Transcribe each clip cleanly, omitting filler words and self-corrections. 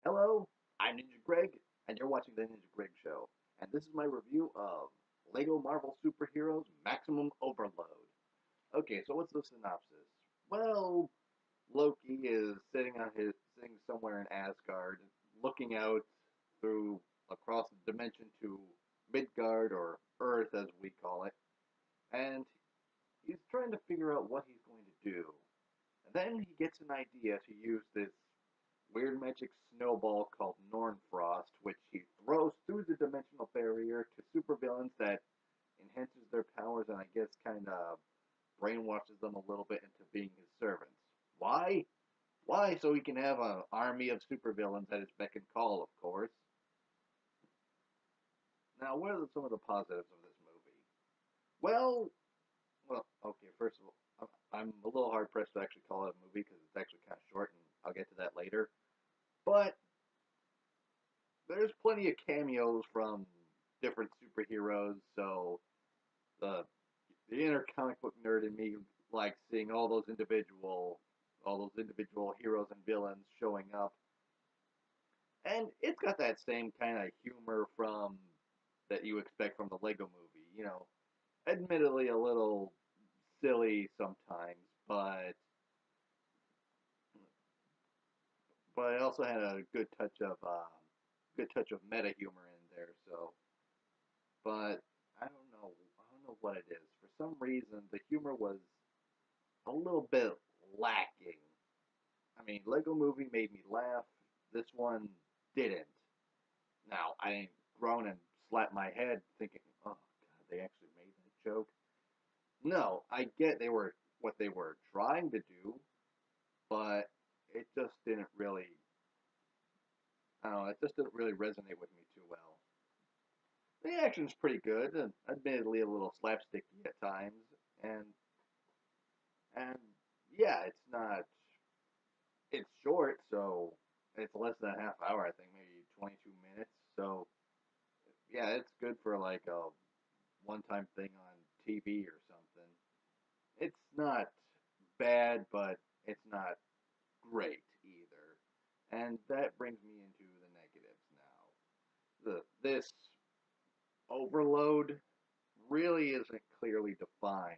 Hello, I'm Ninja Greg, and you're watching the Ninja Greg Show. And this is my review of Lego Marvel Superheroes Maximum Overload. Okay, so what's the synopsis? Well, Loki is sitting somewhere in Asgard, looking out through across the dimension to Midgard or Earth as we call it, and he's trying to figure out what he's going to do. And then he gets an idea to use this weird magic snowball called Nornfrost, which he throws through the dimensional barrier to supervillains that enhances their powers and I guess kind of brainwashes them a little bit into being his servants. Why? Why? So he can have an army of supervillains at his beck and call, of course. Now, what are some of the positives of this movie? Well, okay. First of all, I'm a little hard pressed to actually call it a movie because it's actually kind of short, and I'll get to that later. But there's plenty of cameos from different superheroes, so the the inner comic book nerd in me likes seeing all those individual heroes and villains showing up. And it's got that same kind of humor from that you expect from the Lego movie, admittedly a little silly sometimes, but it also had a good touch of meta humor in there. So, but I don't know what it is. For some reason, the humor was a little bit lacking. I mean, Lego Movie made me laugh. This one didn't. Now, I didn't groan and slap my head thinking, "Oh God, they actually made that joke." No, I get they were what they were trying to do, but it just didn't really. I don't know. It just didn't really resonate with me too well. The action's pretty good, and admittedly a little slapsticky at times, and and yeah, it's not. It's short, so it's less than a half hour. I think maybe 22 minutes. So yeah, it's good for like a one-time thing on TV or something. It's not bad, but it's not great either. And that brings me into the negatives now. This overload really isn't clearly defined,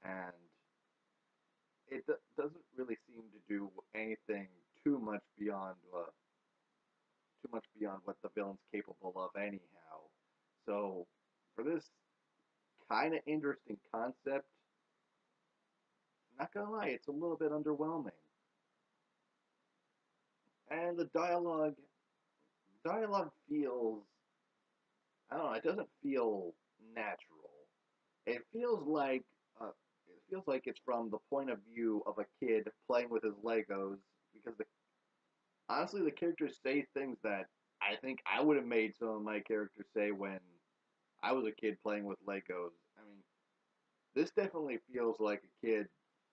and it doesn't really seem to do anything too much beyond what the villain's capable of anyhow. So for this kind of interesting concept, not gonna lie, it's a little bit underwhelming. And the dialogue feels, I don't know, it doesn't feel natural. It feels like uh, it feels like it's from the point of view of a kid playing with his Legos because honestly the characters say things that I think I would have made some of my characters say when I was a kid playing with Legos. I mean, this definitely feels like a kid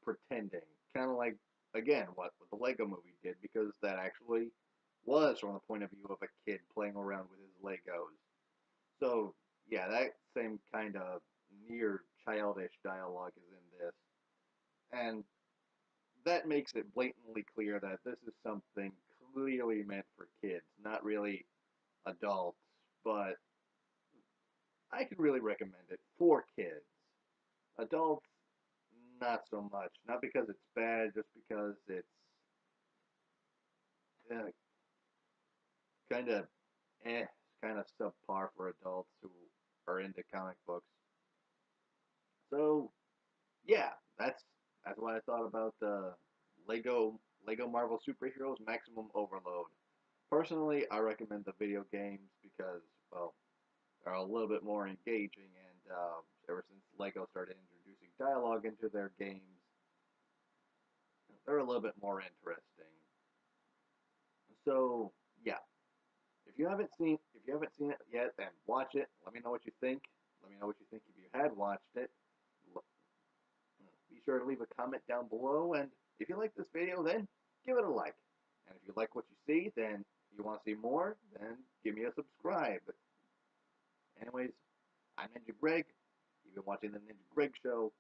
pretending, kind of like again what the Lego Movie did, because that actually was from the point of view of a kid playing around with his Legos. So yeah, that same kind of near childish dialogue is in this, and that makes it blatantly clear that this is something clearly meant for kids, not really adults. But I could really recommend it for kids. Adults, not so much. Not because it's bad, just because it's uh, kind of kind of subpar for adults who are into comic books. So yeah, that's what I thought about Lego Marvel Superheroes Maximum Overload. Personally, I recommend the video games because well, they're a little bit more engaging, and ever since Lego started introducing dialogue into their games, they're a little bit more interesting. So yeah, if you haven't seen it yet, then watch it. Let me know what you think. Let me know what you think if you had watched it. Be sure to leave a comment down below, and if you like this video, then give it a like. And if you like what you see, then you want to see more, then give me a subscribe. Anyways, I'm Ninja Greg. You've been watching the Ninja Greg Show.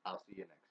I'll see you next time.